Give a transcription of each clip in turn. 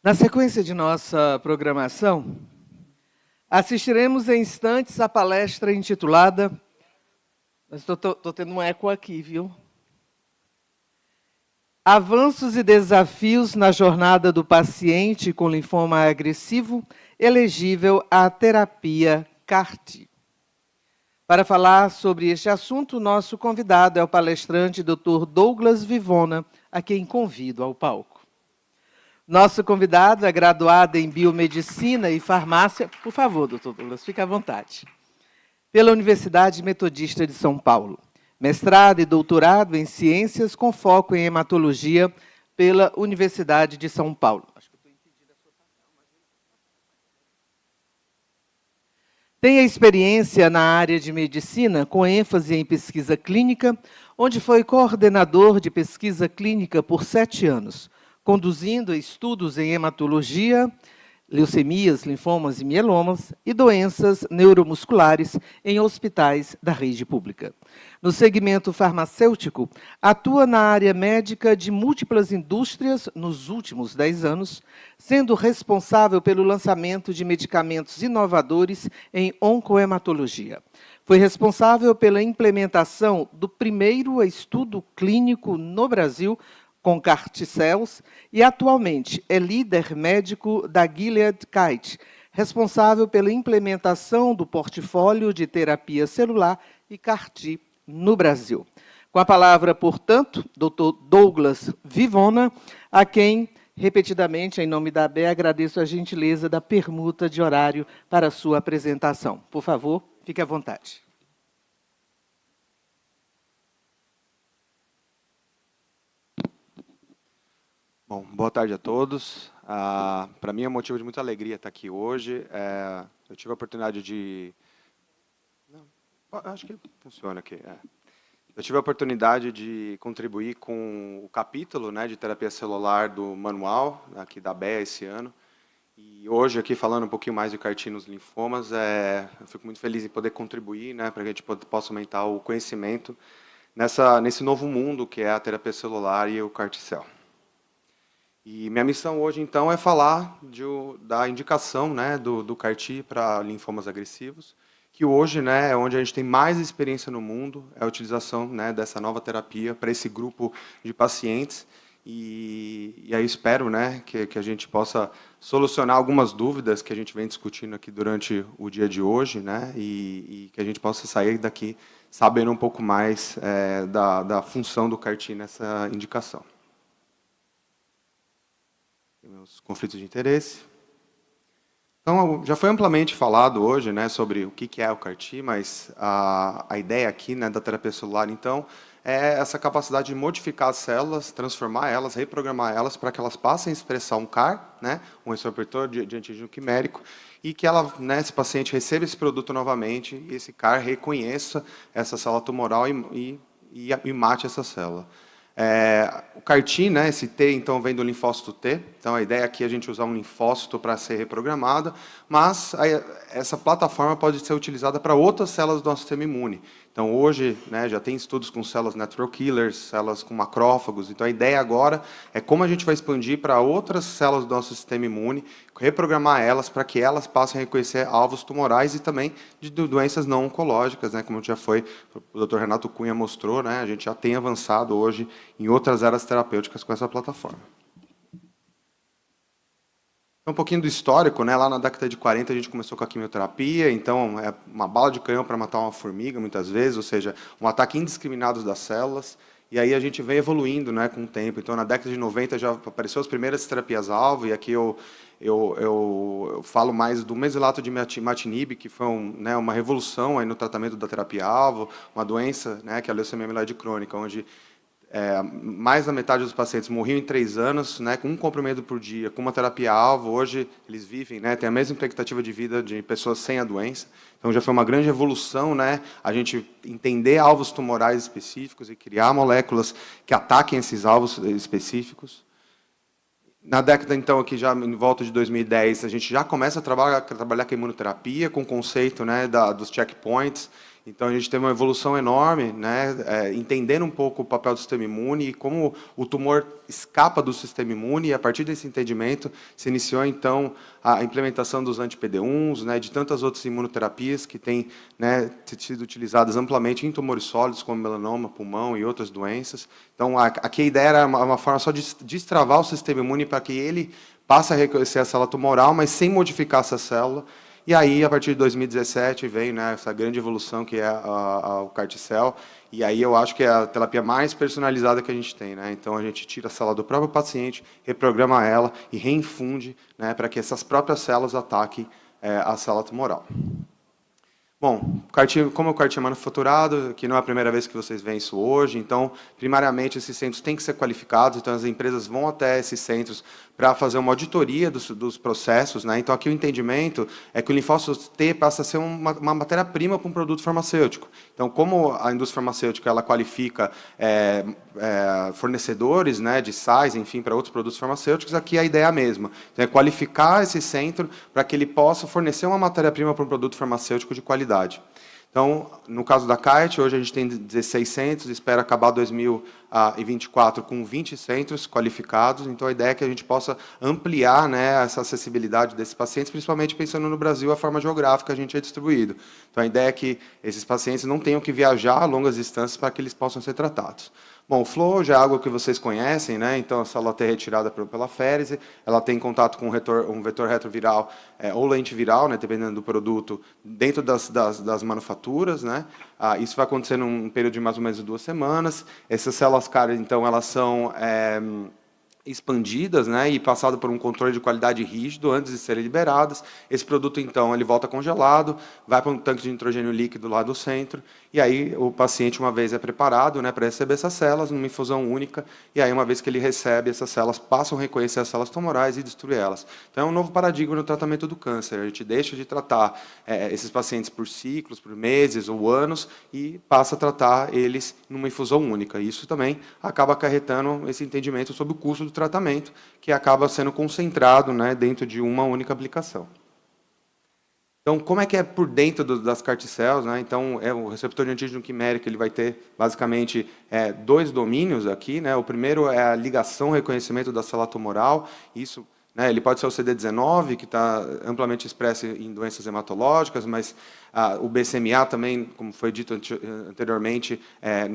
Na sequência de nossa programação, assistiremos em instantes à palestra intitulada... Estou tendo um eco aqui, viu? Avanços e desafios na jornada do paciente com linfoma agressivo elegível à terapia CAR-T. Para falar sobre este assunto, nosso convidado é o palestrante Dr. Douglas Vivona, a quem convido ao palco. Nosso convidado é graduado em Biomedicina e Farmácia. Por favor, doutor Douglas, fique à vontade. Pela Universidade Metodista de São Paulo. Mestrado e doutorado em Ciências com foco em Hematologia pela Universidade de São Paulo. Tem a experiência na área de medicina, com ênfase em pesquisa clínica, onde foi coordenador de pesquisa clínica por 7 anos, conduzindo estudos em hematologia, leucemias, linfomas e mielomas e doenças neuromusculares em hospitais da rede pública. No segmento farmacêutico, atua na área médica de múltiplas indústrias nos últimos 10 anos, sendo responsável pelo lançamento de medicamentos inovadores em oncohematologia. Foi responsável pela implementação do primeiro estudo clínico no Brasil com CAR-T-cells e atualmente é líder médico da Gilead Kite, responsável pela implementação do portfólio de terapia celular e CAR-T no Brasil. Com a palavra, portanto, Dr. Douglas Vivona, a quem, repetidamente, em nome da ABE, agradeço a gentileza da permuta de horário para a sua apresentação. Por favor, fique à vontade. Bom, boa tarde a todos. Para mim é um motivo de muita alegria estar aqui hoje. Eu tive a oportunidade de... Não, acho que funciona aqui. Eu tive a oportunidade de contribuir com o capítulo, né, de terapia celular do manual, aqui da BEA esse ano. E hoje, aqui falando um pouquinho mais de CAR-T nos linfomas, eu fico muito feliz em poder contribuir, né, para que a gente possa aumentar o conhecimento nesse novo mundo que é a terapia celular e o CAR-T-cell. E minha missão hoje, então, é falar da indicação, né, do CAR-T para linfomas agressivos, que hoje, né, é onde a gente tem mais experiência no mundo, é a utilização, né, dessa nova terapia para esse grupo de pacientes. E aí espero, né, que a gente possa solucionar algumas dúvidas que a gente vem discutindo aqui durante o dia de hoje, né, e que a gente possa sair daqui sabendo um pouco mais da função do CAR-T nessa indicação. Meus conflitos de interesse. Então, já foi amplamente falado hoje, né, sobre o que é o CAR-T, mas a ideia aqui, né, da terapia celular, então, é essa capacidade de modificar as células, transformar elas, reprogramar elas para que elas passem a expressar um CAR, né, um receptor de antígeno quimérico, e que esse paciente receba esse produto novamente, e esse CAR reconheça essa célula tumoral e mate essa célula. O CAR-T, né, esse T, então, vem do linfócito T. Então, a ideia aqui é a gente usar um linfócito para ser reprogramado, mas essa plataforma pode ser utilizada para outras células do nosso sistema imune. Então, hoje, né, já tem estudos com células natural killers, células com macrófagos. Então, a ideia agora é como a gente vai expandir para outras células do nosso sistema imune, reprogramar elas para que elas passem a reconhecer alvos tumorais e também de doenças não oncológicas, né, como já foi, o Dr. Renato Cunha mostrou, né, a gente já tem avançado hoje em outras áreas terapêuticas com essa plataforma. Um pouquinho do histórico, né? Lá na década de 40 a gente começou com a quimioterapia, então é uma bala de canhão para matar uma formiga, muitas vezes, ou seja, um ataque indiscriminado das células, e aí a gente vem evoluindo, né, com o tempo. Então, na década de 90 já apareceu as primeiras terapias-alvo, e aqui eu falo mais do mesilato de imatinib, que foi uma revolução aí no tratamento da terapia-alvo, uma doença, né, que é a leucemia mieloide crônica, onde mais da metade dos pacientes morriam em 3 anos, né, com um comprimido por dia, com uma terapia-alvo. Hoje, eles vivem, né, têm a mesma expectativa de vida de pessoas sem a doença. Então, já foi uma grande evolução, né, a gente entender alvos tumorais específicos e criar moléculas que ataquem esses alvos específicos. Na década, então, aqui já em volta de 2010, a gente já começa a trabalhar com a imunoterapia, com o conceito, né, dos checkpoints. Então, a gente teve uma evolução enorme, né, entendendo um pouco o papel do sistema imune e como o tumor escapa do sistema imune, e a partir desse entendimento se iniciou, então, a implementação dos anti-PD1s, né, de tantas outras imunoterapias que têm, né, sido utilizadas amplamente em tumores sólidos, como melanoma, pulmão e outras doenças. Então, aqui a ideia era uma forma só de destravar o sistema imune para que ele passe a reconhecer a célula tumoral, mas sem modificar essa célula. E aí, a partir de 2017, veio, né, essa grande evolução que é o CAR-T-cell, e aí eu acho que é a terapia mais personalizada que a gente tem, né? Então, a gente tira a célula do próprio paciente, reprograma ela e reinfunde, né, para que essas próprias células ataquem a célula tumoral. Bom, como o CAR-T é manufaturado, que não é a primeira vez que vocês veem isso hoje, então, primariamente, esses centros têm que ser qualificados, então as empresas vão até esses centros para fazer uma auditoria dos processos, né? Então, aqui o entendimento é que o linfócito T passa a ser uma matéria-prima para um produto farmacêutico. Então, como a indústria farmacêutica ela qualifica fornecedores, né, de sais, enfim, para outros produtos farmacêuticos, aqui a ideia é a mesma. Então, é qualificar esse centro para que ele possa fornecer uma matéria-prima para um produto farmacêutico de qualidade. Então, no caso da Kite, hoje a gente tem 16 centros, espera acabar 2024 com 20 centros qualificados. Então, a ideia é que a gente possa ampliar, né, essa acessibilidade desses pacientes, principalmente pensando no Brasil, a forma geográfica que a gente é distribuído. Então, a ideia é que esses pacientes não tenham que viajar a longas distâncias para que eles possam ser tratados. Bom, o flow já é algo que vocês conhecem, né? Então, a célula T é retirada pela férese, ela tem contato com um vetor retroviral ou lentiviral, né, dependendo do produto, dentro das manufaturas, né? Isso vai acontecer num período de mais ou menos 2 semanas. Essas células CAR, então, elas são expandidas, né, e passado por um controle de qualidade rígido antes de serem liberadas. Esse produto, então, ele volta congelado, vai para um tanque de nitrogênio líquido lá do centro, e aí o paciente, uma vez preparado, né, para receber essas células, numa infusão única, e aí, uma vez que ele recebe, essas células passam a reconhecer as células tumorais e destruir elas. Então, é um novo paradigma no tratamento do câncer. A gente deixa de tratar esses pacientes por ciclos, por meses ou anos, e passa a tratar eles numa infusão única. Isso também acaba acarretando esse entendimento sobre o custo do tratamento, que acaba sendo concentrado, né, dentro de uma única aplicação. Então, como é que é por dentro das CAR-T-cells, né? Então, o receptor de antígeno quimérico, ele vai ter, basicamente, 2 domínios aqui, né? O primeiro é a ligação, reconhecimento da célula tumoral. Isso, né, ele pode ser o CD19, que está amplamente expresso em doenças hematológicas, mas o BCMA também, como foi dito anteriormente,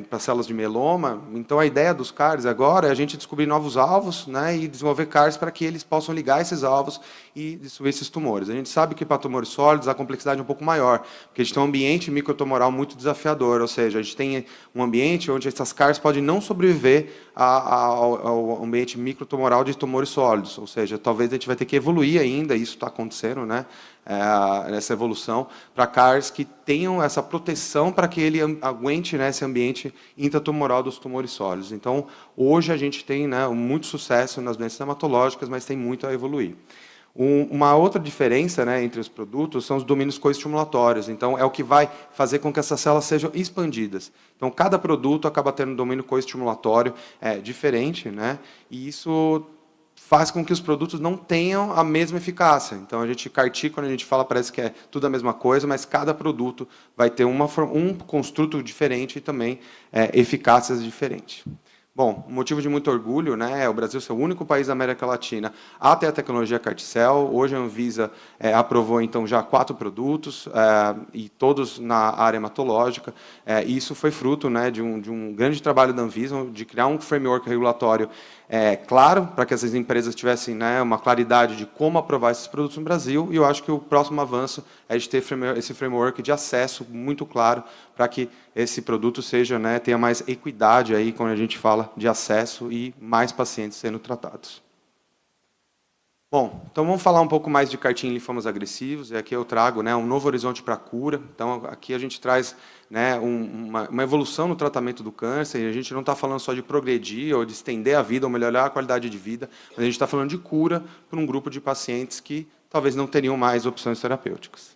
para células de mieloma. Então, a ideia dos CARs agora é a gente descobrir novos alvos, né, e desenvolver CARs para que eles possam ligar esses alvos e destruir esses tumores. A gente sabe que para tumores sólidos a complexidade é um pouco maior, porque a gente tem um ambiente microtumoral muito desafiador, ou seja, a gente tem um ambiente onde essas CARs podem não sobreviver ao ambiente microtumoral de tumores sólidos, ou seja, talvez a gente vai ter que evoluir ainda, isso está acontecendo, né, nessa evolução, para CARs que tenham essa proteção para que ele aguente, né, esse ambiente intratumoral dos tumores sólidos. Então, hoje a gente tem, né, muito sucesso nas doenças hematológicas, mas tem muito a evoluir. Uma outra diferença, né, entre os produtos são os domínios coestimulatórios. Então, é o que vai fazer com que essas células sejam expandidas. Então, cada produto acaba tendo um domínio coestimulatório diferente, né, e isso faz com que os produtos não tenham a mesma eficácia. Então, a gente, CAR-T, quando a gente fala, parece que é tudo a mesma coisa, mas cada produto vai ter um construto diferente e também eficácias diferentes. Bom, motivo de muito orgulho, né, é o Brasil ser o único país da América Latina a ter a tecnologia CAR-T-cell. Hoje a Anvisa aprovou, então, já 4 produtos, e todos na área hematológica. E isso foi fruto, né, de um grande trabalho da Anvisa, de criar um framework regulatório claro, para que essas empresas tivessem, né, uma claridade de como aprovar esses produtos no Brasil, e eu acho que o próximo avanço é de ter esse framework de acesso muito claro, para que esse produto seja, né, tenha mais equidade aí quando a gente fala de acesso e mais pacientes sendo tratados. Bom, então vamos falar um pouco mais de CAR-T em linfomas agressivos, e aqui eu trago, né, um novo horizonte para a cura. Então, aqui a gente traz, né, uma evolução no tratamento do câncer, e a gente não está falando só de progredir ou de estender a vida ou melhorar a qualidade de vida, mas a gente está falando de cura para um grupo de pacientes que talvez não teriam mais opções terapêuticas.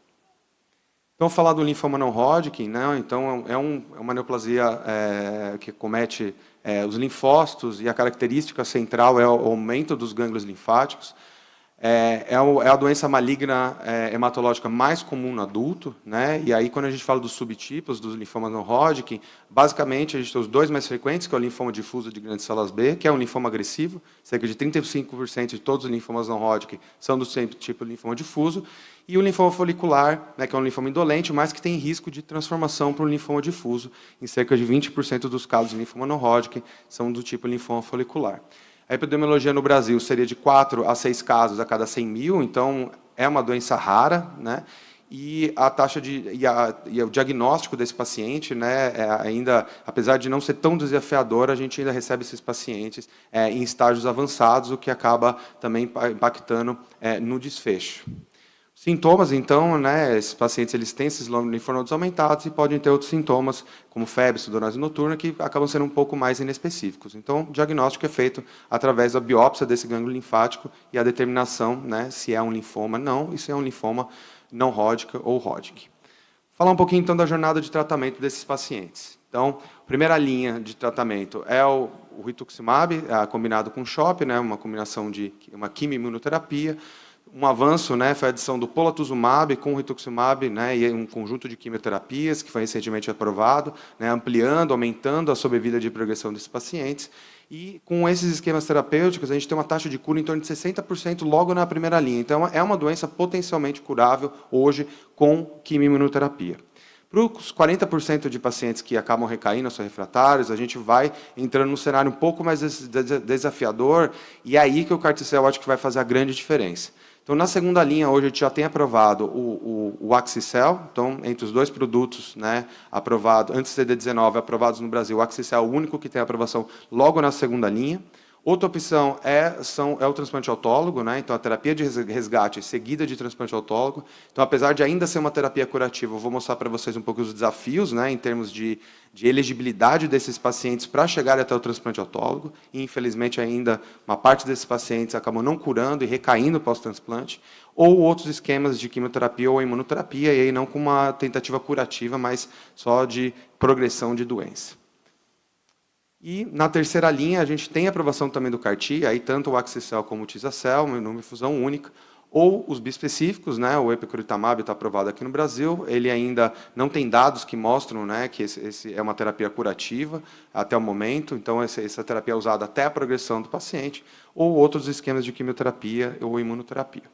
Então, falar do linfoma não Hodgkin, né, então é uma neoplasia que comete os linfócitos, e a característica central é o aumento dos gânglios linfáticos. É a doença maligna hematológica mais comum no adulto, né? E aí, quando a gente fala dos subtipos dos linfomas não Hodgkin, basicamente a gente tem os dois mais frequentes, que é o linfoma difuso de grandes células B, que é um linfoma agressivo, cerca de 35% de todos os linfomas não Hodgkin são do tipo linfoma difuso, e o linfoma folicular, né, que é um linfoma indolente, mas que tem risco de transformação para o linfoma difuso, em cerca de 20% dos casos de linfoma não Hodgkin são do tipo linfoma folicular. A epidemiologia no Brasil seria de 4 a 6 casos a cada 100 mil, então é uma doença rara, né? E a taxa e o diagnóstico desse paciente, né, ainda, apesar de não ser tão desafiador, a gente ainda recebe esses pacientes em estágios avançados, o que acaba também impactando no desfecho. Sintomas, então, né, esses pacientes eles têm esses linfonodos aumentados e podem ter outros sintomas, como febre, sudorese noturna, que acabam sendo um pouco mais inespecíficos. Então, o diagnóstico é feito através da biópsia desse gânglio linfático e a determinação, né, se é um linfoma não, e se é um linfoma não Hodgkin ou Hodgkin. Falar um pouquinho, então, da jornada de tratamento desses pacientes. Então, a primeira linha de tratamento é o rituximab, combinado com CHOP, né, uma combinação de uma quimioimunoterapia. Um avanço, né, foi a adição do polatuzumab com o rituximab, né, e um conjunto de quimioterapias que foi recentemente aprovado, né, ampliando, aumentando a sobrevida de progressão desses pacientes. E com esses esquemas terapêuticos, a gente tem uma taxa de cura em torno de 60% logo na primeira linha. Então, é uma doença potencialmente curável hoje com quimioimunoterapia. Para os 40% de pacientes que acabam recaindo, são refratários, a gente vai entrando num cenário um pouco mais desafiador, e é aí que o CAR-T-cell acho que vai fazer a grande diferença. Então, na segunda linha, hoje a gente já tem aprovado o Axi-cell, então, entre os dois produtos, né, aprovado, antes do CD19, aprovados no Brasil, o Axi-cell é o único que tem aprovação logo na segunda linha. Outra opção é o transplante autólogo, né? Então, a terapia de resgate seguida de transplante autólogo. Então, apesar de ainda ser uma terapia curativa, eu vou mostrar para vocês um pouco os desafios, né, em termos de elegibilidade desses pacientes para chegar até o transplante autólogo. E, infelizmente, ainda uma parte desses pacientes acabam não curando e recaindo pós-transplante. Ou outros esquemas de quimioterapia ou imunoterapia, e aí não com uma tentativa curativa, mas só de progressão de doença. E, na terceira linha, a gente tem a aprovação também do CAR-T, aí tanto o Axi-cell como o Tiza-cell, uma infusão única, ou os bispecíficos, né, o epcoritamab está aprovado aqui no Brasil, ele ainda não tem dados que mostram, né, que esse é uma terapia curativa até o momento, então essa terapia é usada até a progressão do paciente, ou outros esquemas de quimioterapia ou imunoterapia.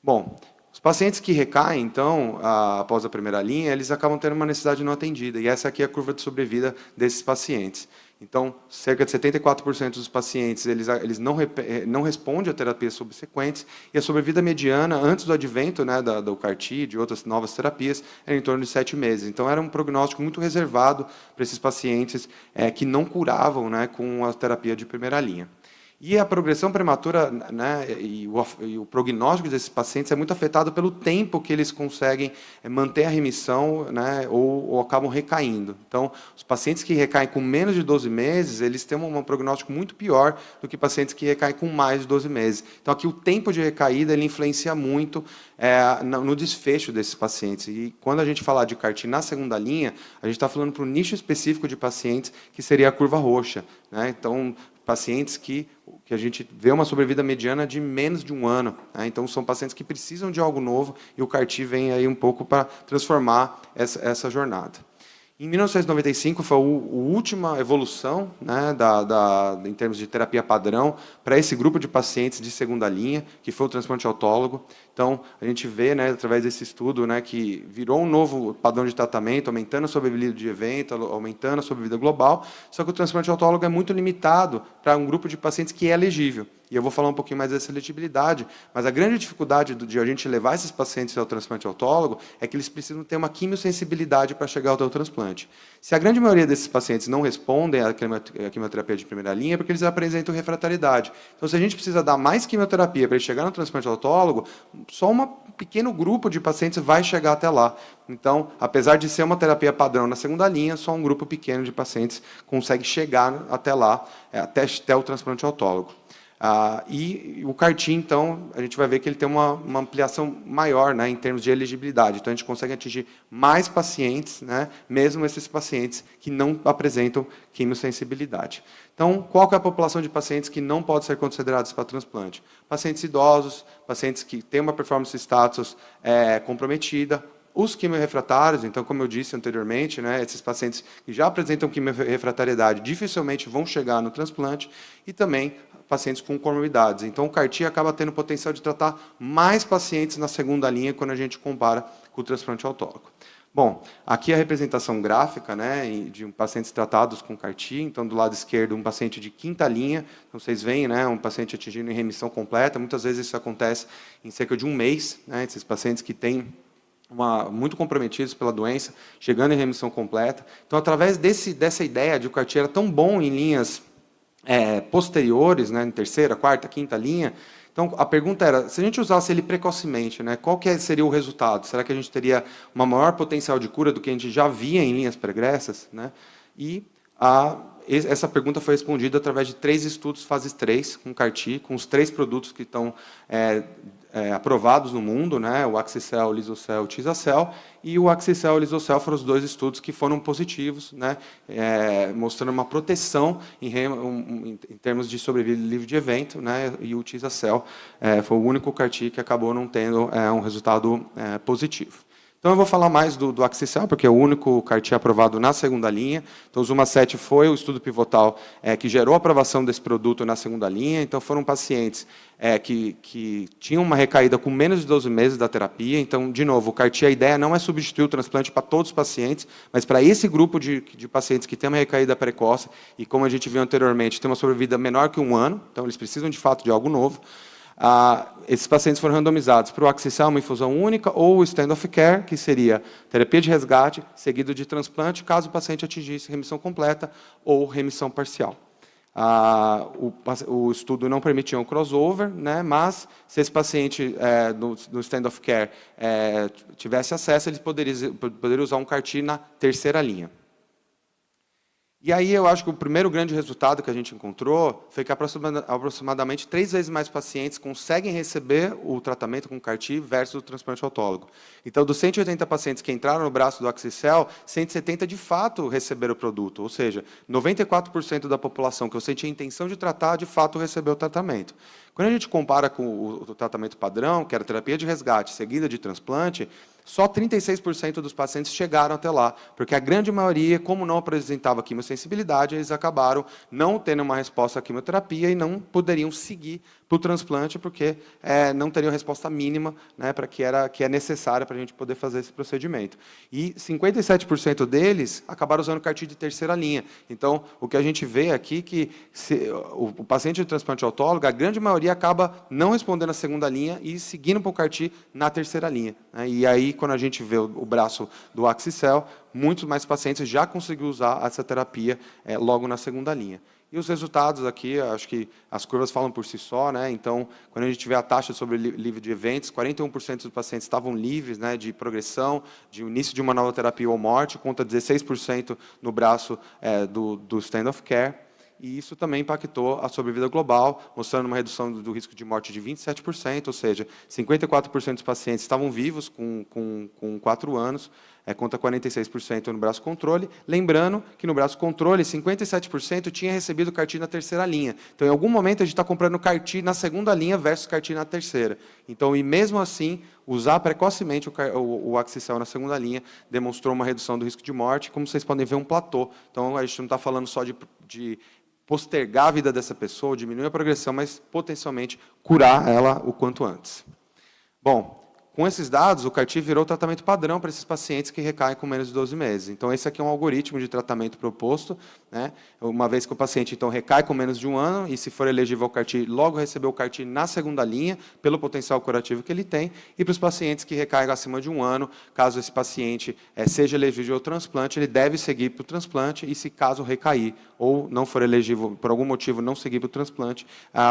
Bom, os pacientes que recaem, então, após a primeira linha, eles acabam tendo uma necessidade não atendida, e essa aqui é a curva de sobrevida desses pacientes. Então, cerca de 74% dos pacientes eles não respondem a terapias subsequentes, e a sobrevida mediana, antes do advento, né, do CAR-T, de outras novas terapias, era em torno de 7 meses. Então, era um prognóstico muito reservado para esses pacientes que não curavam, né, com a terapia de primeira linha. E a progressão prematura, né, e o prognóstico desses pacientes é muito afetado pelo tempo que eles conseguem manter a remissão, né, ou acabam recaindo. Então, os pacientes que recaem com menos de 12 meses, eles têm um prognóstico muito pior do que pacientes que recaem com mais de 12 meses. Então, aqui o tempo de recaída ele influencia muito no desfecho desses pacientes. E quando a gente falar de CAR-T na segunda linha, a gente está falando para um nicho específico de pacientes, que seria a curva roxa, né? Então, pacientes que a gente vê uma sobrevida mediana de menos de 1 ano. Né? Então, são pacientes que precisam de algo novo e o CAR-T vem aí um pouco para transformar essa jornada. Em 1995, foi a última evolução, né, em termos de terapia padrão para esse grupo de pacientes de segunda linha, que foi o transplante autólogo. Então, a gente vê, né, através desse estudo, né, que virou um novo padrão de tratamento, aumentando a sobrevida de evento, aumentando a sobrevida global, só que o transplante autólogo é muito limitado para um grupo de pacientes que é elegível. E eu vou falar um pouquinho mais dessa elegibilidade, mas a grande dificuldade de a gente levar esses pacientes ao transplante autólogo é que eles precisam ter uma quimiosensibilidade para chegar ao transplante. Se a grande maioria desses pacientes não respondem à quimioterapia de primeira linha, é porque eles apresentam refratariedade. Então, se a gente precisa dar mais quimioterapia para ele chegar no transplante autólogo, só um pequeno grupo de pacientes vai chegar até lá. Então, apesar de ser uma terapia padrão na segunda linha, só um grupo pequeno de pacientes consegue chegar até lá, até o transplante autólogo. E o CAR-T, então, a gente vai ver que ele tem uma ampliação maior, né, em termos de elegibilidade. Então, a gente consegue atingir mais pacientes, né, mesmo esses pacientes que não apresentam quimiosensibilidade. Então, qual que é a população de pacientes que não pode ser considerados para transplante? Pacientes idosos, pacientes que têm uma performance status comprometida, os quimiorrefratários, então, como eu disse anteriormente, né, esses pacientes que já apresentam quimiorrefratariedade dificilmente vão chegar no transplante, e também pacientes com comorbidades. Então, o CAR-T acaba tendo o potencial de tratar mais pacientes na segunda linha quando a gente compara com o transplante autólogo. Bom, aqui a representação gráfica, né, de pacientes tratados com CAR-T. Então, do lado esquerdo, um paciente de quinta linha. Então, vocês veem, né, um paciente atingindo em remissão completa. Muitas vezes isso acontece em cerca de um mês, né, esses pacientes que têm muito comprometidos pela doença, chegando em remissão completa. Então, através dessa ideia de que o CAR-T era tão bom em linhas posteriores, né, em terceira, quarta, quinta linha, então a pergunta era, se a gente usasse ele precocemente, né, qual seria o resultado? Será que a gente teria uma maior potencial de cura do que a gente já via em linhas pregressas? Né? E essa pergunta foi respondida através de 3 estudos fase 3 com CAR-T, com os 3 produtos que estão aprovados no mundo, né, o Axi-cel, o Liso-cel, o Tiza-cel, e o Axi-cel e o Liso-cel foram os 2 estudos que foram positivos, né, mostrando uma proteção em termos de sobrevida livre de evento, né, e o Tiza-cel foi o único CAR-T que acabou não tendo um resultado positivo. Então, eu vou falar mais do Axi-cel, porque é o único CAR-T aprovado na segunda linha. Então, o ZUMA-7 foi o estudo pivotal que gerou a aprovação desse produto na segunda linha. Então, foram pacientes que tinham uma recaída com menos de 12 meses da terapia. Então, de novo, o CAR-T, a ideia não é substituir o transplante para todos os pacientes, mas para esse grupo de pacientes que têm uma recaída precoce e, como a gente viu anteriormente, tem uma sobrevida menor que 1 ano. Então, eles precisam, de fato, de algo novo. Esses pacientes foram randomizados para o Axi-cel, uma infusão única, ou o stand of care, que seria terapia de resgate, seguido de transplante, caso o paciente atingisse remissão completa ou remissão parcial. O estudo não permitia um crossover, né, mas se esse paciente no stand of care tivesse acesso, ele poderia usar um CAR-T na terceira linha. E aí eu acho que o primeiro grande resultado que a gente encontrou foi que aproximadamente 3 vezes mais pacientes conseguem receber o tratamento com CAR-T versus o transplante autólogo. Então, dos 180 pacientes que entraram no braço do Axi-cel, 170 de fato receberam o produto, ou seja, 94% da população que eu senti a intenção de tratar, de fato recebeu o tratamento. Quando a gente compara com o tratamento padrão, que era terapia de resgate seguida de transplante, só 36% dos pacientes chegaram até lá, porque a grande maioria, como não apresentava quimiosensibilidade, eles acabaram não tendo uma resposta à quimioterapia e não poderiam seguir para o transplante, porque não teriam resposta mínima, né, que é necessária para a gente poder fazer esse procedimento. E 57% deles acabaram usando CAR-T de terceira linha. Então, o que a gente vê aqui é que o paciente de transplante autólogo, a grande maioria acaba não respondendo à segunda linha e seguindo para o CAR-T na terceira linha. Né? E aí, quando a gente vê o braço do Axi-cel, muitos mais pacientes já conseguiram usar essa terapia logo na segunda linha. E os resultados aqui, acho que as curvas falam por si só, né? Então, quando a gente vê a taxa sobre livre de eventos, 41% dos pacientes estavam livres, né, de progressão, de início de uma nova terapia ou morte, contra 16% no braço do stand of care. E isso também impactou a sobrevida global, mostrando uma redução do risco de morte de 27%, ou seja, 54% dos pacientes estavam vivos com 4 anos, contra 46% no braço controle. Lembrando que no braço controle, 57% tinha recebido CAR-T na terceira linha. Então, em algum momento, a gente está comprando CAR-T na segunda linha versus CAR-T na terceira. Então, e mesmo assim, usar precocemente o Axi-cel na segunda linha demonstrou uma redução do risco de morte, como vocês podem ver, um platô. Então, a gente não está falando só de postergar a vida dessa pessoa, diminuir a progressão, mas potencialmente curar ela o quanto antes. Bom, com esses dados, o CAR-T virou o tratamento padrão para esses pacientes que recaem com menos de 12 meses. Então, esse aqui é um algoritmo de tratamento proposto, né? Uma vez que o paciente então recai com menos de 1 ano, e se for elegível ao CAR-T, logo recebeu o CAR-T na segunda linha, pelo potencial curativo que ele tem, e para os pacientes que recaem acima de 1 ano, caso esse paciente seja elegível ao transplante, ele deve seguir para o transplante, e se caso recair, ou não for elegível, por algum motivo não seguir para o transplante,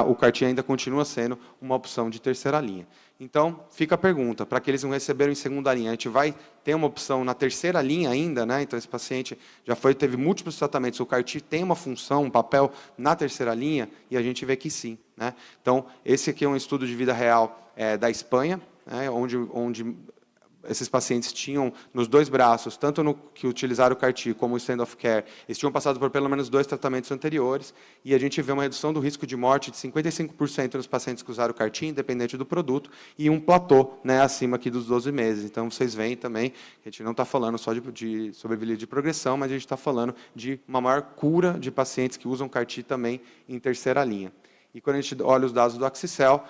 o CAR-T ainda continua sendo uma opção de terceira linha. Então, fica a pergunta, para aqueles que não receberam em segunda linha, a gente vai ter uma opção na terceira linha ainda, né? Então, esse paciente já teve múltiplos tratamentos, o CAR-T tem uma função, um papel na terceira linha, e a gente vê que sim, né? Então, esse aqui é um estudo de vida real da Espanha, né? onde esses pacientes tinham nos 2 braços, tanto no que utilizaram o CAR-T como o Stand of Care, eles tinham passado por pelo menos 2 tratamentos anteriores, e a gente vê uma redução do risco de morte de 55% nos pacientes que usaram o CAR-T, independente do produto, e um platô, né, acima aqui dos 12 meses. Então, vocês veem também, a gente não está falando só de sobrevida de progressão, mas a gente está falando de uma maior cura de pacientes que usam CAR-T também em terceira linha. E quando a gente olha os dados do Axicel,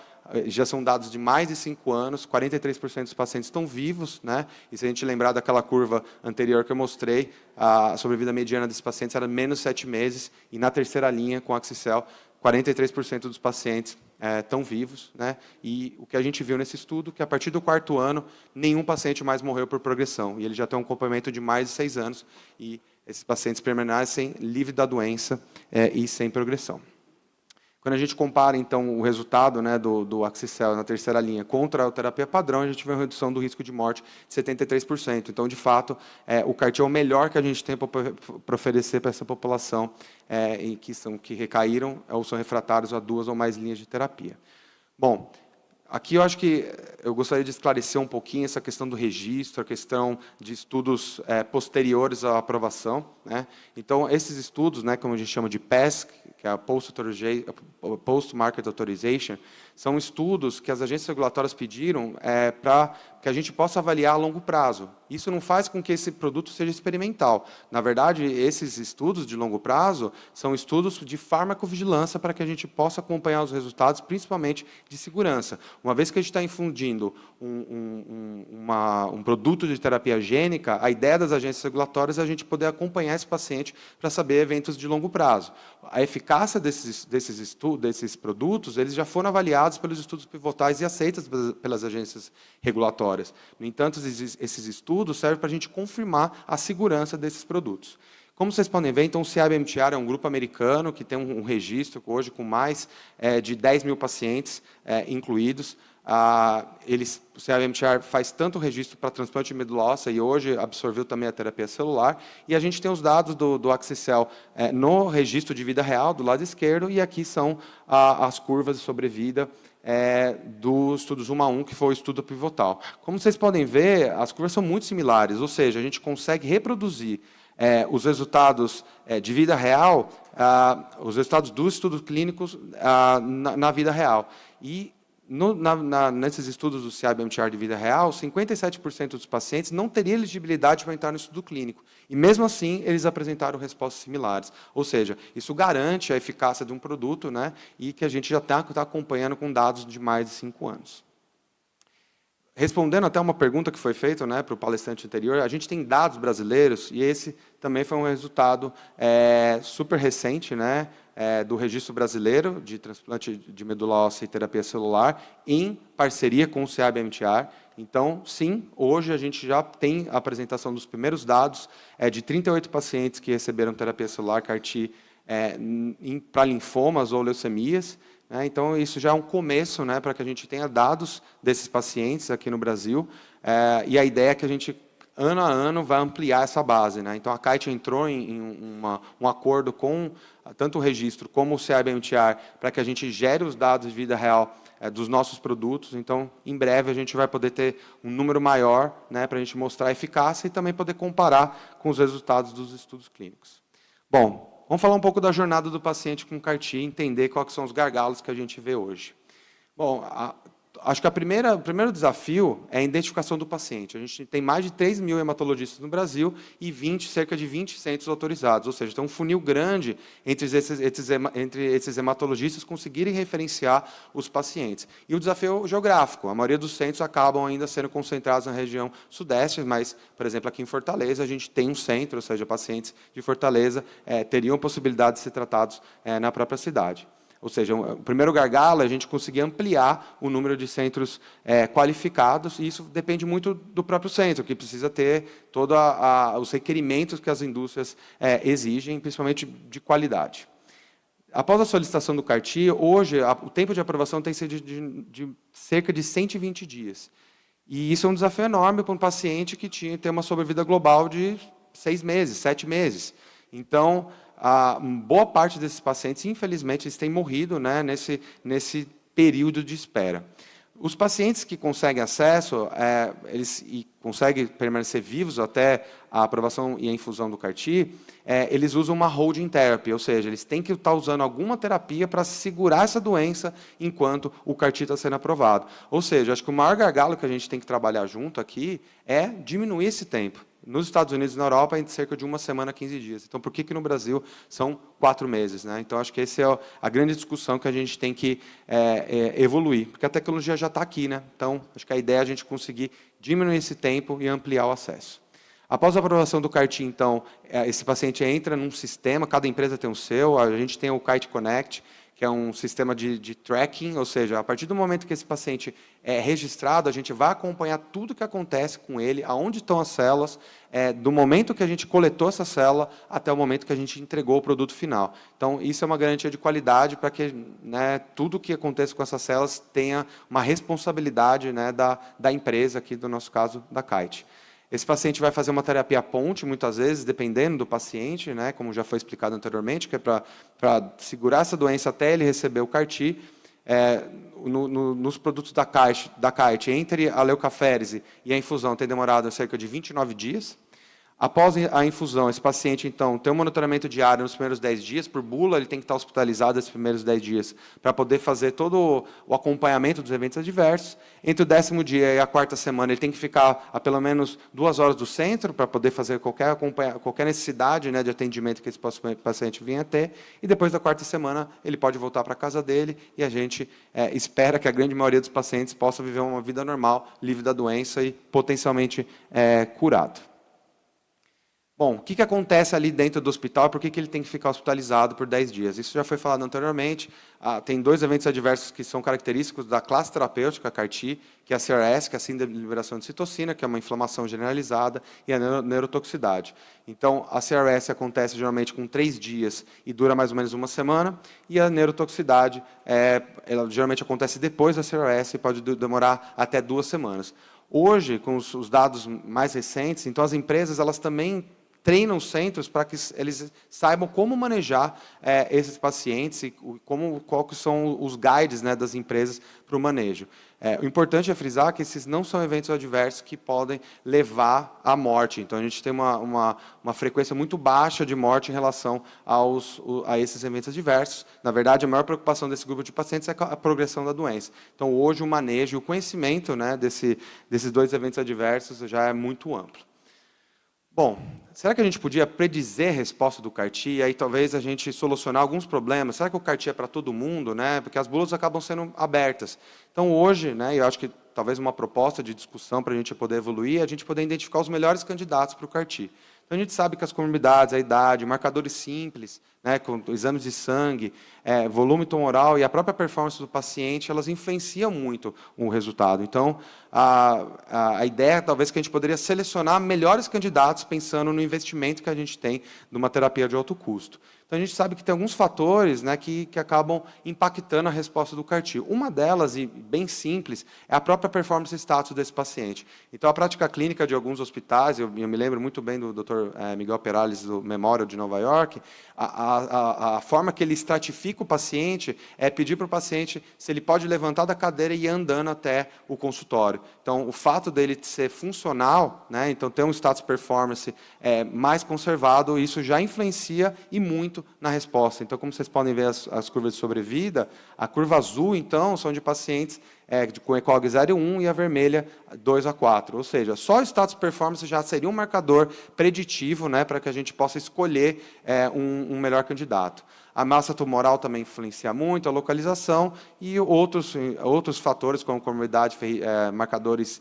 já são dados de mais de 5 anos, 43% dos pacientes estão vivos, né? E se a gente lembrar daquela curva anterior que eu mostrei, a sobrevida mediana desses pacientes era menos 7 meses, e na terceira linha, com o Axicel, 43% dos pacientes estão vivos, né? E o que a gente viu nesse estudo, que a partir do 4º ano, nenhum paciente mais morreu por progressão, e ele já tem um acompanhamento de mais de 6 anos, e esses pacientes permanecem livres da doença e sem progressão. Quando a gente compara, então, o resultado, né, do Axicel na terceira linha contra a terapia padrão, a gente vê uma redução do risco de morte de 73%. Então, de fato, o CAR-T é o melhor que a gente tem para oferecer para essa população que recaíram ou são refratários a 2 ou mais linhas de terapia. Bom, aqui eu acho que eu gostaria de esclarecer um pouquinho essa questão do registro, a questão de estudos posteriores à aprovação, né? Então, esses estudos, né, como a gente chama de PES, que é a Post-Market Authorization, são estudos que as agências regulatórias pediram para que a gente possa avaliar a longo prazo. Isso não faz com que esse produto seja experimental. Na verdade, esses estudos de longo prazo são estudos de farmacovigilância para que a gente possa acompanhar os resultados, principalmente de segurança. Uma vez que a gente está infundindo um produto de terapia gênica, a ideia das agências regulatórias é a gente poder acompanhar esse paciente para saber eventos de longo prazo. A eficácia desses produtos, eles já foram avaliados pelos estudos pivotais e aceitos pelas agências regulatórias. No entanto, esses estudos servem para a gente confirmar a segurança desses produtos. Como vocês podem ver, então, o CIBMTR é um grupo americano que tem um registro hoje com mais de 10 mil pacientes incluídos. O CIBMTR faz tanto registro para transplante de medula óssea e hoje absorveu também a terapia celular. E a gente tem os dados do Axicel no registro de vida real, do lado esquerdo, e aqui são as curvas de sobrevida do estudos 1 a 1, que foi o estudo pivotal. Como vocês podem ver, as curvas são muito similares, ou seja, a gente consegue reproduzir os resultados de vida real, os resultados dos estudos clínicos na vida real. E nesses estudos do CIBMTR de vida real, 57% dos pacientes não teriam elegibilidade para entrar no estudo clínico. E, mesmo assim, eles apresentaram respostas similares. Ou seja, isso garante a eficácia de um produto, né, e que a gente já está acompanhando com dados de mais de 5 anos. Respondendo até uma pergunta que foi feita, né, para o palestrante anterior, a gente tem dados brasileiros, e esse também foi um resultado super recente, né, do Registro Brasileiro de Transplante de Medula Óssea e Terapia Celular, em parceria com o CIBMTR. Então, sim, hoje a gente já tem a apresentação dos primeiros dados de 38 pacientes que receberam terapia celular CAR-T para linfomas ou leucemias. Então, isso já é um começo, né, para que a gente tenha dados desses pacientes aqui no Brasil, e a ideia é que a gente, ano a ano, vai ampliar essa base, né? Então, a Kite entrou em um acordo com tanto o registro como o CIBMTR para que a gente gere os dados de vida real dos nossos produtos. Então, em breve, a gente vai poder ter um número maior, né, para a gente mostrar a eficácia e também poder comparar com os resultados dos estudos clínicos. Bom, vamos falar um pouco da jornada do paciente com CAR-T e entender quais são os gargalos que a gente vê hoje. Bom, acho que o primeiro desafio é a identificação do paciente. A gente tem mais de 3 mil hematologistas no Brasil e cerca de 20 centros autorizados. Ou seja, tem um funil grande entre esses hematologistas conseguirem referenciar os pacientes. E o desafio geográfico. A maioria dos centros acabam ainda sendo concentrados na região sudeste, mas, por exemplo, aqui em Fortaleza, a gente tem um centro, ou seja, pacientes de Fortaleza teriam a possibilidade de ser tratados na própria cidade. Ou seja, o primeiro gargalo é a gente conseguir ampliar o número de centros qualificados, e isso depende muito do próprio centro, que precisa ter todos os requerimentos que as indústrias exigem, principalmente de qualidade. Após a solicitação do CAR-T, hoje, o tempo de aprovação tem sido de cerca de 120 dias. E isso é um desafio enorme para um paciente que tem uma sobrevida global de 6 meses, 7 meses. Então, boa parte desses pacientes, infelizmente, eles têm morrido, né, nesse período de espera. Os pacientes que conseguem acesso, eles conseguem permanecer vivos até a aprovação e a infusão do CAR-T, eles usam uma holding therapy, ou seja, eles têm que estar usando alguma terapia para segurar essa doença enquanto o CAR-T está sendo aprovado. Ou seja, acho que o maior gargalo que a gente tem que trabalhar junto aqui é diminuir esse tempo. Nos Estados Unidos e na Europa, é cerca de 1 semana, 15 dias. Então, por que no Brasil são 4 meses? Né? Então, acho que essa é a grande discussão que a gente tem que evoluir, porque a tecnologia já está aqui. Né? Então, acho que a ideia é a gente conseguir diminuir esse tempo e ampliar o acesso. Após a aprovação do CAR-T, então, esse paciente entra num sistema, cada empresa tem o seu, a gente tem o Kite Connect, que é um sistema de tracking, ou seja, a partir do momento que esse paciente é registrado, a gente vai acompanhar tudo o que acontece com ele, aonde estão as células, do momento que a gente coletou essa célula até o momento que a gente entregou o produto final. Então, isso é uma garantia de qualidade para que, né, tudo o que aconteça com essas células tenha uma responsabilidade, né, da empresa, aqui do nosso caso, da Kite. Esse paciente vai fazer uma terapia ponte, muitas vezes, dependendo do paciente, né, como já foi explicado anteriormente, que é para segurar essa doença até ele receber o CAR-T. Nos produtos da Kite, entre a leucaférese e a infusão, tem demorado cerca de 29 dias. Após a infusão, esse paciente, então, tem um monitoramento diário nos primeiros 10 dias. Por bula, ele tem que estar hospitalizado esses primeiros 10 dias para poder fazer todo o acompanhamento dos eventos adversos. Entre o 10º dia e a 4ª semana, ele tem que ficar a pelo menos 2 horas do centro para poder fazer qualquer necessidade, né, de atendimento que esse paciente vinha a ter. E depois da 4ª semana, ele pode voltar para a casa dele e a gente espera que a grande maioria dos pacientes possa viver uma vida normal, livre da doença e potencialmente curado. Bom, o que acontece ali dentro do hospital? Por que ele tem que ficar hospitalizado por 10 dias? Isso já foi falado anteriormente. Tem 2 eventos adversos que são característicos da classe terapêutica CAR-T, que é a CRS, que é a síndrome de liberação de citocina, que é uma inflamação generalizada, e a neurotoxicidade. Então, a CRS acontece geralmente com 3 dias e dura mais ou menos 1 semana, e a neurotoxicidade ela geralmente acontece depois da CRS e pode demorar até 2 semanas. Hoje, com os dados mais recentes, então as empresas elas também treinam os centros para que eles saibam como manejar esses pacientes e quais são os guides, né, das empresas para o manejo. O importante é frisar que esses não são eventos adversos que podem levar à morte. Então, a gente tem uma frequência muito baixa de morte em relação a esses eventos adversos. Na verdade, a maior preocupação desse grupo de pacientes é a progressão da doença. Então, hoje, o manejo e o conhecimento, né, desses 2 eventos adversos já é muito amplo. Bom, será que a gente podia predizer a resposta do CAR-T e aí talvez a gente solucionar alguns problemas? Será que o CAR-T é para todo mundo, né? Porque as bulas acabam sendo abertas. Então, hoje, né, eu acho que talvez uma proposta de discussão para a gente poder evoluir, a gente poder identificar os melhores candidatos para o CAR-T. Então, a gente sabe que as comorbidades, a idade, marcadores simples, né, com exames de sangue, volume tumoral e a própria performance do paciente, elas influenciam muito o resultado. Então, a ideia talvez que a gente poderia selecionar melhores candidatos pensando no investimento que a gente tem numa terapia de alto custo. Então, a gente sabe que tem alguns fatores, né, que acabam impactando a resposta do CAR-T. Uma delas, e bem simples, é a própria performance status desse paciente. Então, a prática clínica de alguns hospitais, eu me lembro muito bem do Dr. Miguel Perales, do Memorial de Nova York, a forma que ele estratifica o paciente é pedir para o paciente se ele pode levantar da cadeira e ir andando até o consultório. Então, o fato dele ser funcional, né, então ter um status performance mais conservado, isso já influencia e muito na resposta. Então, como vocês podem ver as curvas de sobrevida, a curva azul, então, são de pacientes com ECOG 0 e 1 e a vermelha 2 a 4. Ou seja, só o status performance já seria um marcador preditivo, né, para que a gente possa escolher um melhor candidato. A massa tumoral também influencia muito, a localização e outros fatores, como comorbidade, marcadores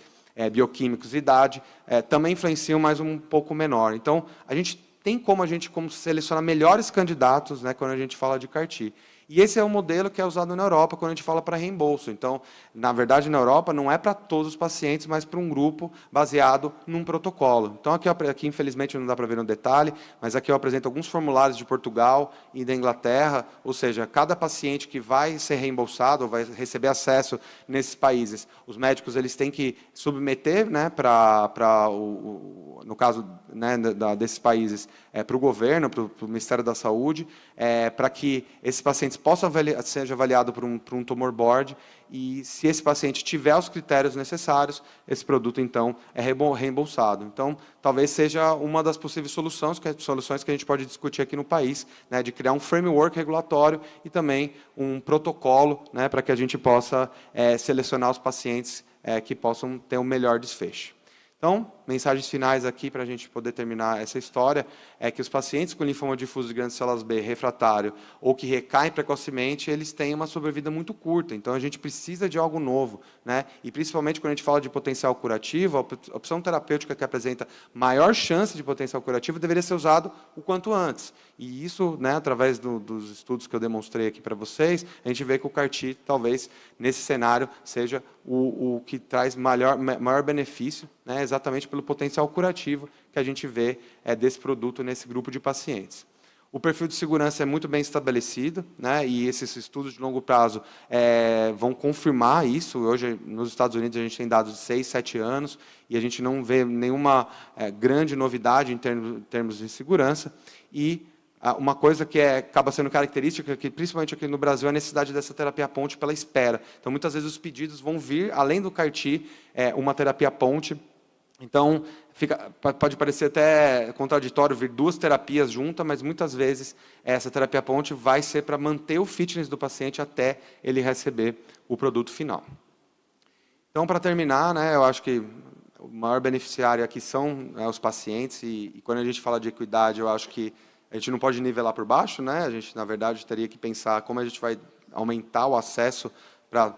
bioquímicos e idade, também influenciam, mas um pouco menor. Então, a gente tem como selecionar melhores candidatos, né, quando a gente fala de CAR-T. E esse é o modelo que é usado na Europa quando a gente fala para reembolso. Então, na verdade, na Europa, não é para todos os pacientes, mas para um grupo baseado num protocolo. Então, aqui infelizmente, não dá para ver no detalhe, mas aqui eu apresento alguns formulários de Portugal e da Inglaterra, ou seja, cada paciente que vai ser reembolsado, ou vai receber acesso nesses países, os médicos eles têm que submeter, né, no caso, né, desses países, para o governo, para o Ministério da Saúde, para que esses pacientes seja avaliado por um tumor board, e se esse paciente tiver os critérios necessários, esse produto, então, é reembolsado. Então, talvez seja uma das possíveis soluções que a gente pode discutir aqui no país, né, de criar um framework regulatório e também um protocolo, né, para que a gente possa selecionar os pacientes que possam ter um melhor desfecho. Então, mensagens finais aqui para a gente poder terminar essa história, é que os pacientes com linfoma difuso de grandes células B refratário ou que recaem precocemente, eles têm uma sobrevida muito curta, então a gente precisa de algo novo, né? E principalmente quando a gente fala de potencial curativo, a opção terapêutica que apresenta maior chance de potencial curativo deveria ser usado o quanto antes. E isso, né, através dos estudos que eu demonstrei aqui para vocês, a gente vê que o CAR-T, talvez, nesse cenário, seja o que traz maior benefício, né, exatamente pelo potencial curativo que a gente vê desse produto nesse grupo de pacientes. O perfil de segurança é muito bem estabelecido, né, e esses estudos de longo prazo vão confirmar isso. Hoje, nos Estados Unidos, a gente tem dados de 6, 7 anos, e a gente não vê nenhuma grande novidade em termos de segurança. E uma coisa que acaba sendo característica, que principalmente aqui no Brasil, é a necessidade dessa terapia ponte pela espera. Então, muitas vezes, os pedidos vão vir, além do CAR-T, uma terapia ponte. Então, pode parecer até contraditório vir duas terapias juntas, mas muitas vezes essa terapia ponte vai ser para manter o fitness do paciente até ele receber o produto final. Então, para terminar, né, eu acho que o maior beneficiário aqui são os pacientes, e quando a gente fala de equidade, eu acho que a gente não pode nivelar por baixo, né? A gente, na verdade, teria que pensar como a gente vai aumentar o acesso para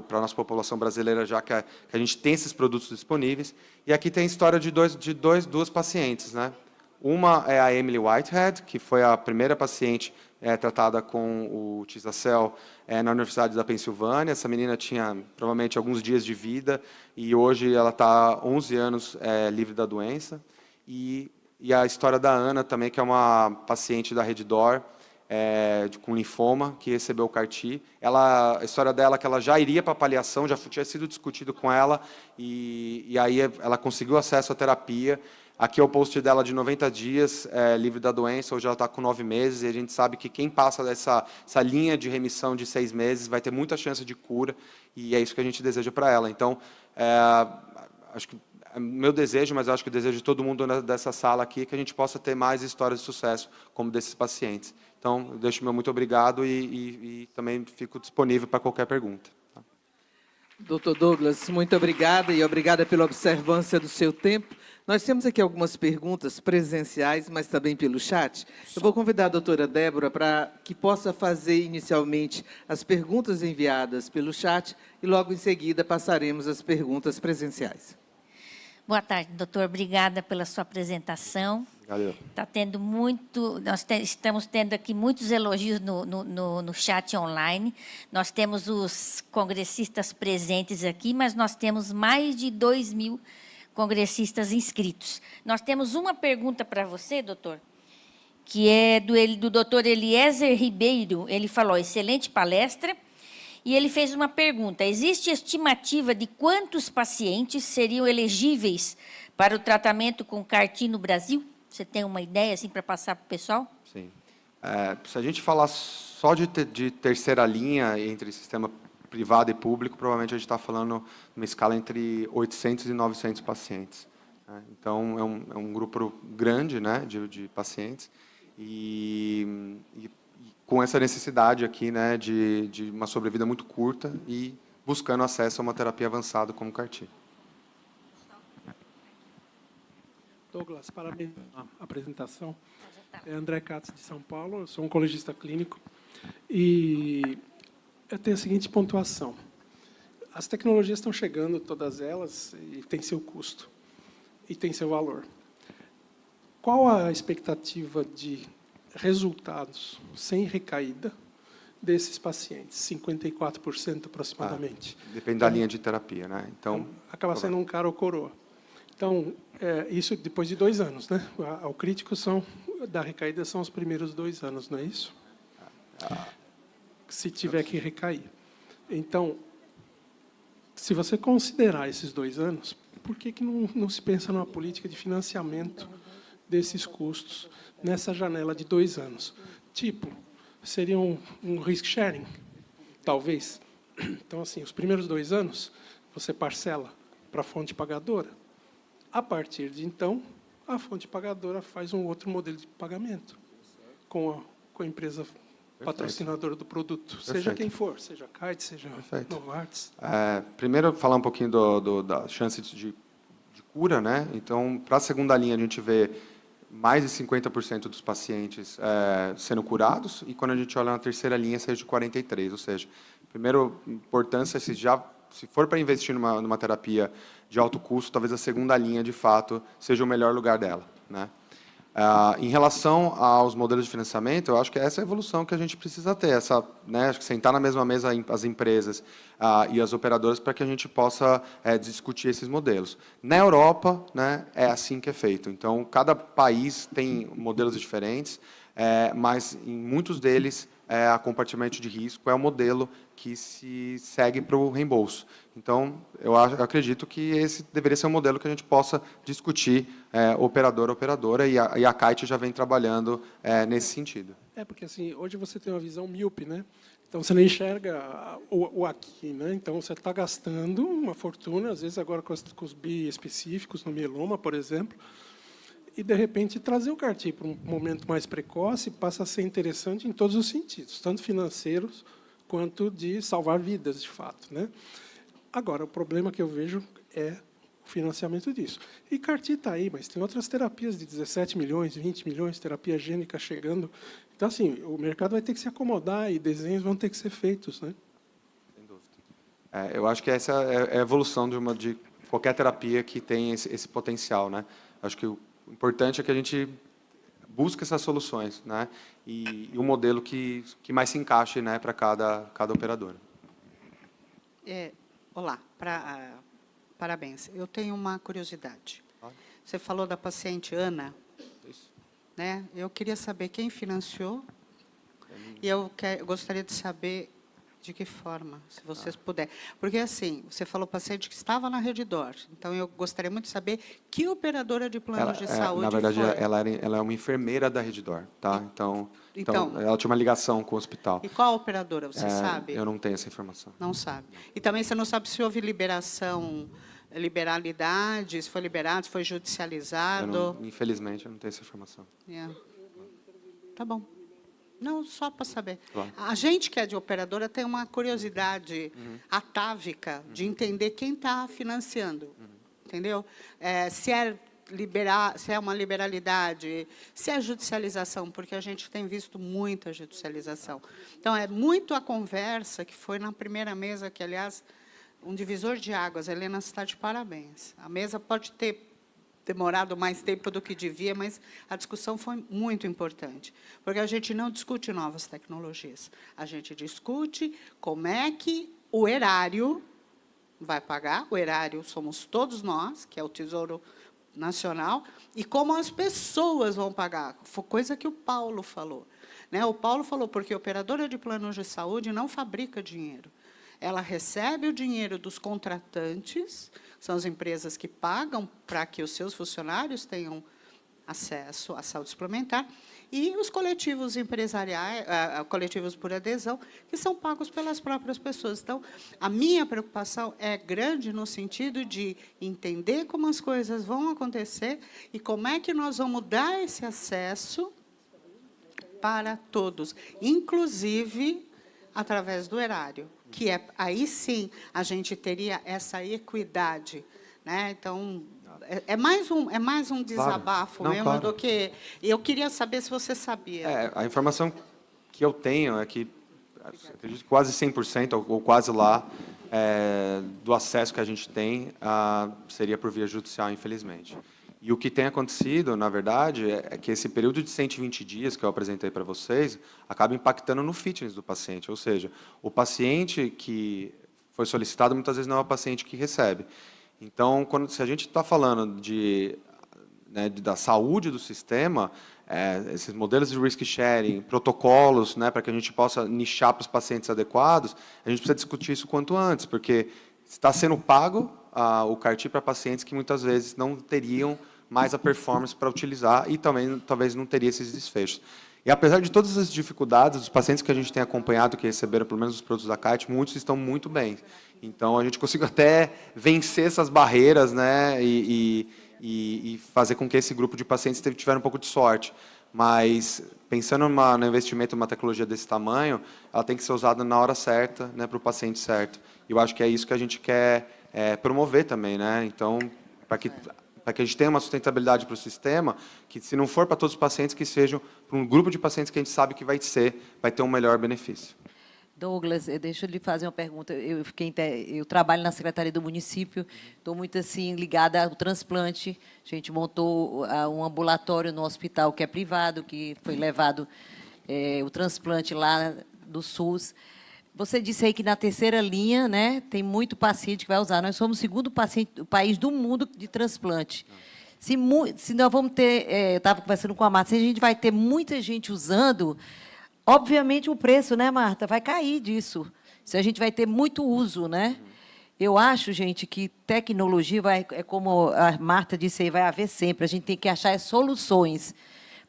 a nossa população brasileira, já que a gente tem esses produtos disponíveis. E aqui tem a história de duas pacientes, né? Uma é a Emily Whitehead, que foi a primeira paciente tratada com o Tisa-cel na Universidade da Pensilvânia. Essa menina tinha, provavelmente, alguns dias de vida, e hoje ela está 11 anos livre da doença. E a história da Ana também, que é uma paciente da Reddor, com linfoma, que recebeu o CAR-T. A história dela é que ela já iria para a paliação, já tinha sido discutido com ela, e aí ela conseguiu acesso à terapia. Aqui é o post dela de 90 dias, livre da doença, hoje ela está com 9 meses, e a gente sabe que quem passa dessa linha de remissão de 6 meses vai ter muita chance de cura, e é isso que a gente deseja para ela. Então, acho que é meu desejo, mas acho que o desejo de todo mundo dessa sala aqui, é que a gente possa ter mais histórias de sucesso como desses pacientes. Então, eu deixo meu muito obrigado e também fico disponível para qualquer pergunta. Doutor Douglas, muito obrigada e obrigada pela observância do seu tempo. Nós temos aqui algumas perguntas presenciais, mas também pelo chat. Eu vou convidar a doutora Débora para que possa fazer inicialmente as perguntas enviadas pelo chat e logo em seguida passaremos às perguntas presenciais. Boa tarde, doutor. Obrigada pela sua apresentação. Valeu. Tá tendo estamos tendo aqui muitos elogios no chat online. Nós temos os congressistas presentes aqui, mas nós temos mais de 2.000 congressistas inscritos. Nós temos uma pergunta para você, doutor, que é do doutor Eliezer Ribeiro. Ele falou, excelente palestra. E ele fez uma pergunta, existe estimativa de quantos pacientes seriam elegíveis para o tratamento com CAR-T no Brasil? Você tem uma ideia assim, para passar para o pessoal? Sim. Se a gente falar só de terceira linha entre sistema privado e público, provavelmente a gente está falando numa escala entre 800 e 900 pacientes. Né? Então, é um grupo grande, né, de pacientes, e com essa necessidade aqui, né, de uma sobrevida muito curta e buscando acesso a uma terapia avançada como CAR-T. Douglas, parabéns pela apresentação. É André Katz, de São Paulo, eu sou oncologista clínico e eu tenho a seguinte pontuação. As tecnologias estão chegando, todas elas, e tem seu custo e tem seu valor. Qual a expectativa de resultados sem recaída desses pacientes, 54% aproximadamente. Depende da linha de terapia, né? Então, Acaba sendo um cara ou coroa. Então, isso depois de 2 anos, né? O crítico da recaída são os primeiros 2 anos, não é isso? Se tiver que recair. Então, se você considerar esses 2 anos, por que não se pensa numa política de financiamento desses custos nessa janela de 2 anos? Tipo, seria um risk sharing, talvez. Então, assim, os primeiros 2 anos, você parcela para a fonte pagadora. A partir de então, a fonte pagadora faz um outro modelo de pagamento com a empresa patrocinadora do produto, seja quem for, seja Kite, seja Novartis. Primeiro, falar um pouquinho da chance de cura, né? Então, para a segunda linha, a gente vê mais de 50% dos pacientes sendo curados, e quando a gente olha na terceira linha, seja de 43%. Ou seja, primeiro, importância, se for para investir numa terapia de alto custo, talvez a segunda linha, de fato, seja o melhor lugar dela, né? Em relação aos modelos de financiamento, eu acho que essa é a evolução que a gente precisa ter, né, acho que sentar na mesma mesa as empresas e as operadoras para que a gente possa discutir esses modelos. Na Europa, né, é assim que é feito. Então, cada país tem modelos diferentes, mas em muitos deles a compartilhamento de risco é o modelo que se segue para o reembolso. Então, eu acredito que esse deveria ser um modelo que a gente possa discutir operadora a operadora, e a Kite já vem trabalhando nesse sentido. Porque assim, hoje você tem uma visão míope, né? Então, você não enxerga o aqui, né? Então, você está gastando uma fortuna, às vezes agora com os bi específicos, no mieloma, por exemplo, e, de repente, trazer o CAR-T para um momento mais precoce passa a ser interessante em todos os sentidos, tanto financeiros quanto de salvar vidas, de fato, né? Agora, o problema que eu vejo é o financiamento disso. E CAR-T está aí, mas tem outras terapias de 17 milhões, 20 milhões, terapia gênica chegando. Então, assim, o mercado vai ter que se acomodar e desenhos vão ter que ser feitos, né? Sem dúvida. Eu acho que essa é a evolução de qualquer terapia que tem esse potencial, né? Acho que o importante é que a gente busque essas soluções, né? E um modelo que mais se encaixe, né, para cada operadora. Olá, parabéns. Eu tenho uma curiosidade. Você falou da paciente Ana, Isso. né? Eu queria saber quem financiou, e eu gostaria de saber de que forma, se vocês puderem. Porque, assim, você falou paciente que estava na Redditor, então eu gostaria muito de saber que operadora de plano de saúde na verdade, foi. ela é uma enfermeira da Redditor, tá? Então, ela tinha uma ligação com o hospital. E qual operadora, você sabe? Eu não tenho essa informação. Não sabe. E também você não sabe se houve liberalidade, se foi liberado, se foi judicializado. Infelizmente, eu não tenho essa informação. Tá bom. Não, só para saber. Claro. A gente que é de operadora tem uma curiosidade atávica de entender quem está financiando. Entendeu? Se é uma liberalidade, se é judicialização, porque a gente tem visto muita judicialização. Então, é muito a conversa que foi na primeira mesa, que, aliás, um divisor de águas. A Helena está de parabéns. A mesa pode ter demorado mais tempo do que devia, mas a discussão foi muito importante, porque a gente não discute novas tecnologias, a gente discute como é que o erário vai pagar, o erário somos todos nós, que é o Tesouro Nacional, e como as pessoas vão pagar, foi coisa que o Paulo falou, né? O Paulo falou, porque a operadora de planos de saúde não fabrica dinheiro, ela recebe o dinheiro dos contratantes, são as empresas que pagam para que os seus funcionários tenham acesso à saúde suplementar, e os coletivos empresariais, coletivos por adesão, que são pagos pelas próprias pessoas. Então, a minha preocupação é grande no sentido de entender como as coisas vão acontecer e como é que nós vamos dar esse acesso para todos, inclusive através do erário, que aí sim a gente teria essa equidade, né? Então é mais um desabafo mesmo do que eu queria saber se você sabia. A informação que eu tenho é que acredito que quase 100% ou quase lá do acesso que a gente tem seria por via judicial, infelizmente. E o que tem acontecido, na verdade, é que esse período de 120 dias que eu apresentei para vocês acaba impactando no fitness do paciente. Ou seja, o paciente que foi solicitado, muitas vezes não é o paciente que recebe. Então, se a gente está falando da saúde do sistema, esses modelos de risk sharing, protocolos, para que a gente possa nichar para os pacientes adequados, a gente precisa discutir isso quanto antes, porque está sendo pago o CAR-T para pacientes que muitas vezes não teriam mais a performance para utilizar e também talvez não teria esses desfechos. E apesar de todas as dificuldades, os pacientes que a gente tem acompanhado, que receberam pelo menos os produtos da CAR-T, muitos estão muito bem. Então, a gente conseguiu até vencer essas barreiras, e fazer com que esse grupo de pacientes tiveram um pouco de sorte. Mas, pensando no investimento em uma tecnologia desse tamanho, ela tem que ser usada na hora certa, para o paciente certo. E eu acho que é isso que a gente quer promover também. Então, para que a gente tenha uma sustentabilidade para o sistema, que se não for para todos os pacientes, que sejam para um grupo de pacientes que a gente sabe que vai ter um melhor benefício. Douglas, deixa eu lhe fazer uma pergunta. Eu trabalho na Secretaria do Município, estou muito assim ligada ao transplante. A gente montou um ambulatório no hospital que é privado, que foi levado o transplante lá do SUS. Você disse aí que na terceira linha, tem muito paciente que vai usar. Nós somos o segundo país do mundo de transplante. Se nós vamos ter, eu estava conversando com a Marta, se a gente vai ter muita gente usando, obviamente o preço, Marta, vai cair disso. Se a gente vai ter muito uso, Eu acho, gente, que tecnologia como a Marta disse aí, vai haver sempre. A gente tem que achar soluções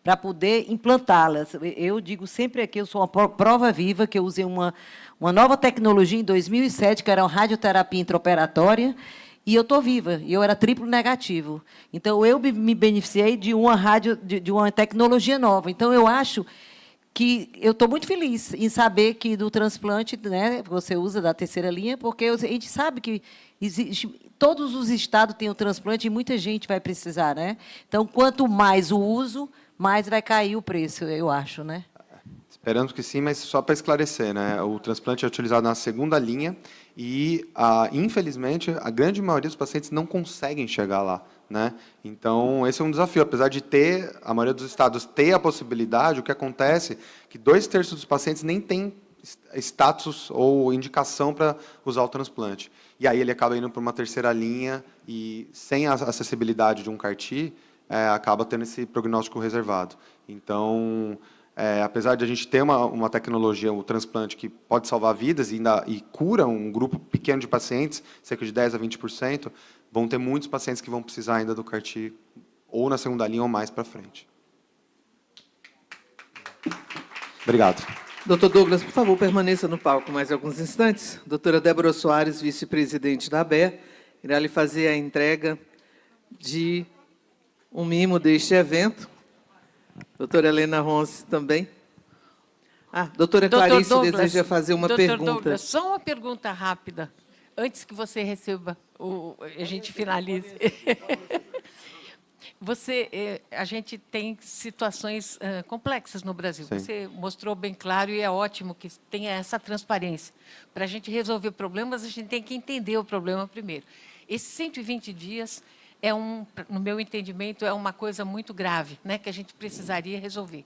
para poder implantá-las. Eu digo sempre aqui, eu sou uma prova viva, que eu usei uma nova tecnologia em 2007, que era uma radioterapia intraoperatória, e eu estou viva, e eu era triplo negativo. Então, eu me beneficiei de uma tecnologia nova. Então, eu acho que eu estou muito feliz em saber que do transplante, você usa da terceira linha, porque a gente sabe que todos os estados têm o transplante e muita gente vai precisar. Então, quanto mais o uso, mais vai cair o preço, eu acho. Esperamos que sim, mas só para esclarecer, o transplante é utilizado na segunda linha e, infelizmente, a grande maioria dos pacientes não conseguem chegar lá. Então, esse é um desafio. Apesar de a maioria dos estados ter a possibilidade, o que acontece é que 2/3 dos pacientes nem têm status ou indicação para usar o transplante. E aí ele acaba indo para uma terceira linha e, sem a acessibilidade de um CAR-T, acaba tendo esse prognóstico reservado. Então, apesar de a gente ter uma tecnologia, o transplante, que pode salvar vidas e cura um grupo pequeno de pacientes, cerca de 10% a 20%, vão ter muitos pacientes que vão precisar ainda do CAR-T ou na segunda linha ou mais para frente. Obrigado. Doutor Douglas, por favor, permaneça no palco mais alguns instantes. Doutora Débora Soares, vice-presidente da ABER, irá lhe fazer a entrega de um mimo deste evento. Doutora Helena Ronce também. Doutora Clarice Douglas, deseja fazer uma pergunta. Douglas, só uma pergunta rápida, antes que você receba, a gente finalize. A gente tem situações complexas no Brasil. Sim. Você mostrou bem claro e é ótimo que tenha essa transparência. Para a gente resolver problemas, a gente tem que entender o problema primeiro. Esses 120 dias, no meu entendimento, é uma coisa muito grave, que a gente precisaria resolver.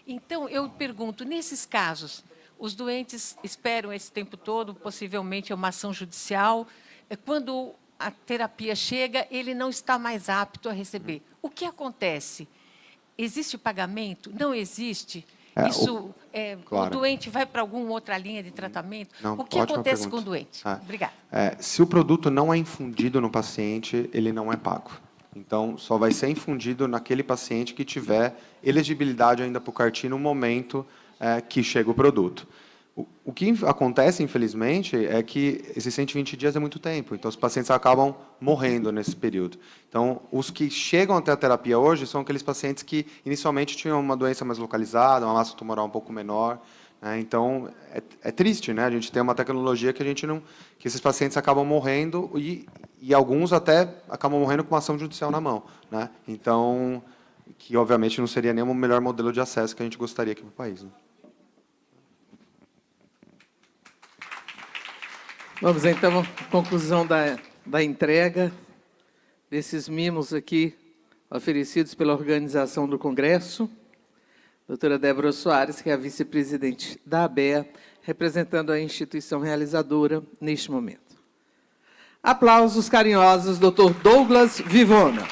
Então, eu pergunto, nesses casos, os doentes esperam esse tempo todo, possivelmente é uma ação judicial, quando a terapia chega, ele não está mais apto a receber. O que acontece? Existe pagamento? Não existe? Claro. O doente vai para alguma outra linha de tratamento? Não, o que acontece pergunta. com o doente? Obrigada. Se o produto não é infundido no paciente, ele não é pago. Então, só vai ser infundido naquele paciente que tiver elegibilidade ainda para o CAR-T no momento que chega o produto. O que acontece, infelizmente, é que esses 120 dias é muito tempo, então os pacientes acabam morrendo nesse período. Então, os que chegam até a terapia hoje são aqueles pacientes que inicialmente tinham uma doença mais localizada, uma massa tumoral um pouco menor. Então, é triste, a gente tem uma tecnologia que que esses pacientes acabam morrendo e alguns até acabam morrendo com uma ação judicial na mão. Então, que obviamente não seria nem o melhor modelo de acesso que a gente gostaria aqui para o país. Vamos, então, à conclusão da entrega desses mimos aqui oferecidos pela organização do Congresso. Doutora Débora Soares, que é a vice-presidente da ABEA, representando a instituição realizadora neste momento. Aplausos carinhosos, doutor Douglas Vivona.